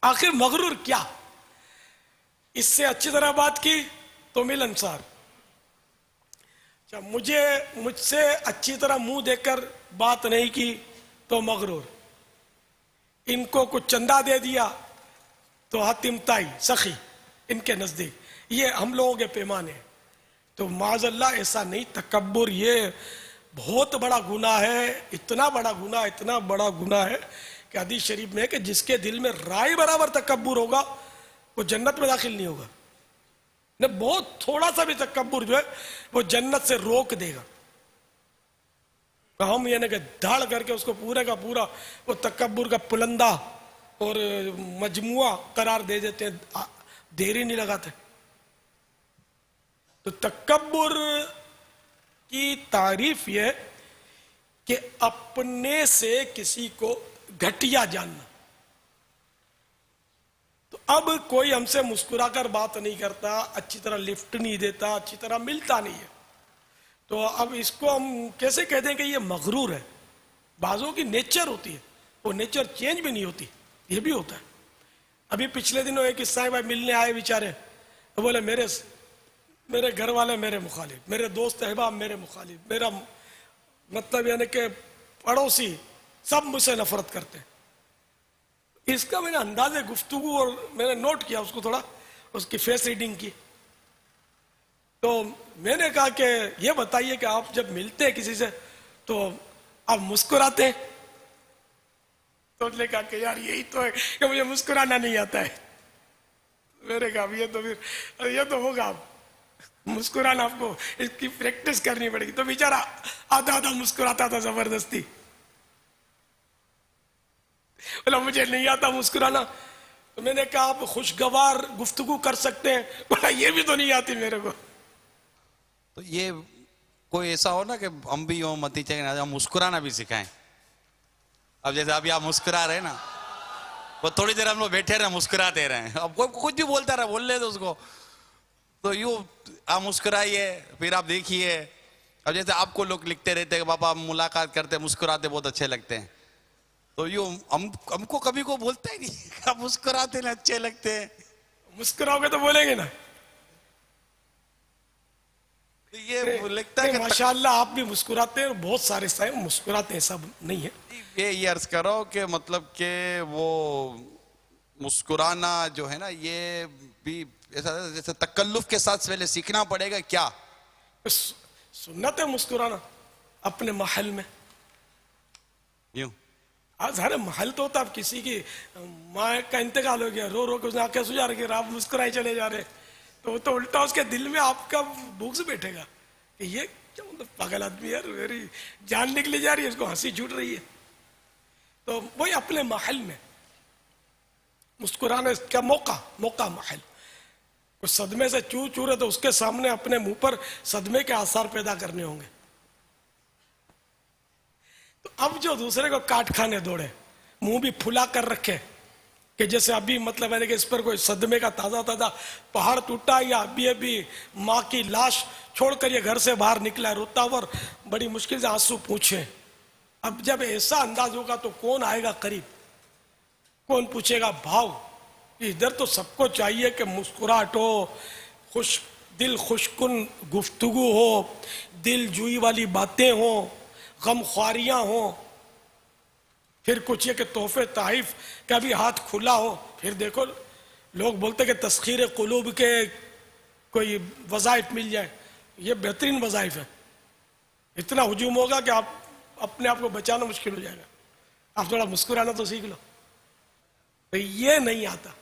आखिर मगरूर क्या? इससे अच्छी तरह बात की तो मिलनसार। मुझसे अच्छी तरह मुंह देकर बात नहीं की तो मगरूर। इनको कुछ चंदा दे दिया तो हातिम ताई सखी इनके नजदीक। ये हम लोगों के पैमाने। तो माज़अल्लाह ऐसा नहीं, तकब्बुर ये बहुत बड़ा गुनाह है। इतना बड़ा गुनाह है कि हदीस शरीफ में है कि जिसके दिल में राई बराबर तकब्बुर होगा वो जन्नत में दाखिल नहीं होगा। ने बहुत थोड़ा सा भी तकब्बुर जो है वो जन्नत से रोक देगा। तो हम यानी कि धाड़ करके उसको पूरे का पूरा वो तकब्बुर का पुलंदा और मजमुआ करार दे देते हैं, देर ही नहीं लगाते। तो तकब्बुर की तारीफ यह कि अपने से किसी को घटिया जानना। तो अब कोई हमसे मुस्कुराकर बात नहीं करता, अच्छी तरह लिफ्ट नहीं देता, अच्छी तरह मिलता नहीं है, तो अब इसको हम कैसे कह दें कि ये मगरूर है? बाजों की नेचर होती है, वो नेचर चेंज भी नहीं होती, ये भी होता है। अभी पिछले दिनों एक साहब भाई मिलने आए बेचारे, तो बोले मेरे घर वाले मेरे मुखालिफ, मेरे दोस्त अहबाब मेरे मुखालिफ, मेरा मतलब यानी कि पड़ोसी सब मुझसे नफरत करते हैं। इसका मैंने अंदाजे गुफ्तगू और मैंने नोट किया उसको, थोड़ा उसकी फेस रीडिंग की। तो मैंने कहा कि ये बताइए कि आप जब मिलते हैं किसी से तो आप मुस्कुराते हैं? तो उसने कहा कि यार यही तो है कि मुझे मुस्कुराना नहीं आता है। मैंने कहा ये तो होगा, आप मुस्कुराना आपको इसकी प्रैक्टिस करनी पड़ेगी। तो बेचारा आधा मुस्कुराता था जबरदस्ती। बोला मुझे नहीं आता मुस्कुराना। तो मैंने कहा आप खुशगवार गुफ्तगू कर सकते हैं? बोला ये भी तो नहीं आती मेरे को। तो ये कोई ऐसा हो ना कि हम भी यूं मती चाहिए, हम मुस्कुराना भी सिखाएं। अब जैसे अभी आप मुस्कुरा रहे ना, वो थोड़ी देर हम लोग बैठे रहे मुस्कुराते रहे, अब कोई कुछ भी बोलता रहे, बोल ले तो उसको। तो यूं आप मुस्कुराइए, फिर आप देखिए। अब जैसे आपको लोग लिखते रहते हैं पापा मुलाकात करते मुस्कुराते बहुत अच्छे लगते हैं, तो यूं हमको कभी को बोलता ही नहीं आप मुस्कुराते ना अच्छे लगते हैं। मुस्कुराओगे तो बोलेंगे ना। ये लगता है कि माशाल्लाह आप भी मुस्कुराते हैं, बहुत सारे साहब मुस्कुराते हैं, सब नहीं है। ये अर्ज करो कि मतलब कि वो मुस्कुराना जो है ना, ये भी ऐसा जैसे तकल्लुफ के साथ पहले सीखना पड़ेगा क्या? सुन्नत है मुस्कुराना अपने महल में। यूं आज हर महल तो होता, अब किसी की माँ का इंतकाल हो गया, रो रो के उसने आंखें सुझा रखी, आप मुस्कुराए चले जा रहे, तो वो तो उल्टा उसके दिल में आपका बुग़्ज़ बैठेगा कि ये क्या मतलब पागल आदमी यार, मेरी जान निकली जा रही है, इसको हंसी छूट रही है। तो वही अपने महल में मुस्कुराने का मौका महल। कुछ सदमे से चूर है तो उसके सामने अपने मुंह पर सदमे के आसार पैदा करने होंगे। तो अब जो दूसरे को काट खाने दौड़े, मुंह भी फुला कर रखे कि जैसे अभी मतलब है कि इस पर कोई सदमे का ताजा पहाड़ टूटा, या अभी माँ की लाश छोड़कर ये घर से बाहर निकला है रोता हुआ, बड़ी मुश्किल से आंसू पूछे। अब जब ऐसा अंदाज होगा तो कौन आएगा करीब, कौन पूछेगा भाव? इधर तो सबको चाहिए कि मुस्कुराहट हो, दिल खुशकुन गुफ्तगू हो, दिल जुई वाली बातें हो, गम ख्वारियां हो, फिर कुछ ये कि तोहफे ताइफ का भी हाथ खुला हो। फिर देखो लोग बोलते कि तस्खीर कुलूब के कोई वज़ाइफ मिल जाए, ये बेहतरीन वज़ाइफ है। इतना हुजूम होगा कि आप अपने आप को बचाना मुश्किल हो जाएगा। आप थोड़ा मुस्कुराना तो सीख लो। तो ये नहीं आता,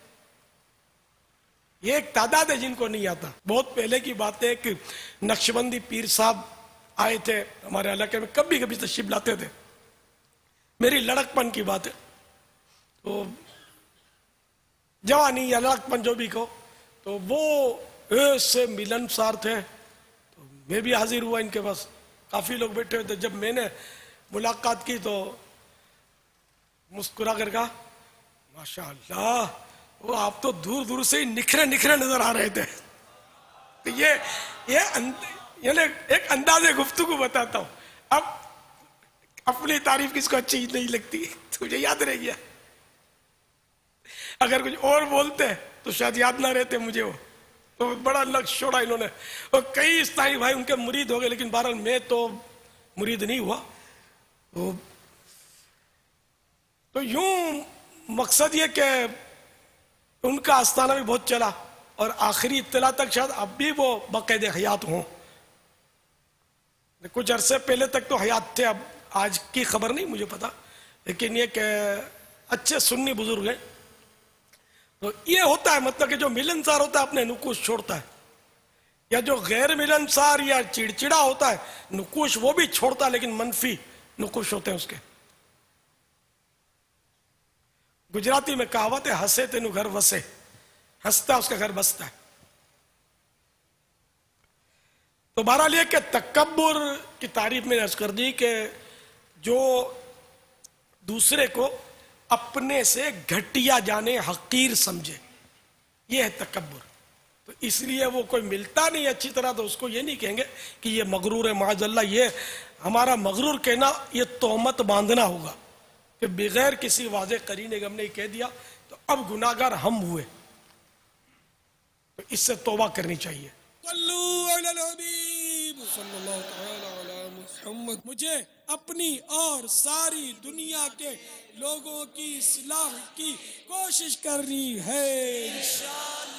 ये एक तादाद है जिनको नहीं आता। बहुत पहले की बात है कि नक्शबंदी पीर साहब आए थे हमारे इलाके में, कभी कभी तशरीफ लाते थे, मेरी लड़कपन की बात है। तो जवानी या लड़कपन जो भी कहो, तो वो ऐसे मिलनसार थे। तो मैं भी हाजिर हुआ इनके पास, काफी लोग बैठे हुए थे। जब मैंने मुलाकात की तो मुस्कुरा कर कहा माशाअल्लाह, वो आप तो दूर दूर से ही निखरे नजर आ रहे थे। तो ये यानी एक अंदाजे गुफ्तगू बताता हूं। अब अपनी तारीफ किसको अच्छी नहीं लगती, तुझे याद रह गया। अगर कुछ और बोलते तो शायद याद ना रहते मुझे वो। तो बड़ा लक्ष्य छोड़ा इन्होंने, और कई इस्लामी भाई उनके मुरीद हो गए, लेकिन बहरहाल मैं तो मुरीद नहीं हुआ। तो यूं मकसद ये कि उनका आस्थाना भी बहुत चला, और आखिरी इत्तला तक शायद अब भी वो बाकायदे हयात हों। कुछ अरसे पहले तक तो हयात थे, अब आज की खबर नहीं मुझे पता, लेकिन ये कि अच्छे सुन्नी बुजुर्ग हैं। तो ये होता है, मतलब कि जो मिलनसार होता है अपने नुकुश छोड़ता है, या जो गैर मिलनसार या चिड़चिड़ा होता है नुकुश वो भी छोड़ता है, लेकिन मनफी नुकुश होते हैं उसके। गुजराती में कहावत है, हंसे तेनु घर वसे, हंसता उसका घर बसता है। तो बहरहाल ये कि तकब्बुर की तारीफ में अर्ज कर दी कि जो दूसरे को अपने से घटिया जाने, हकीर समझे, ये है तकब्बुर। तो इसलिए वो कोई मिलता नहीं अच्छी तरह तो उसको ये नहीं कहेंगे कि ये मगरूर है, माजल्ला। ये हमारा मगरूर कहना ये तोहमत बांधना होगा कि बगैर किसी वाज़े करीने के हमने कह दिया तो अब गुनाहगार हम हुए, तो इससे तौबा करनी चाहिए। मुझे अपनी और सारी दुनिया के लोगों की इस्लाह की कोशिश करनी है इंशाअल्लाह।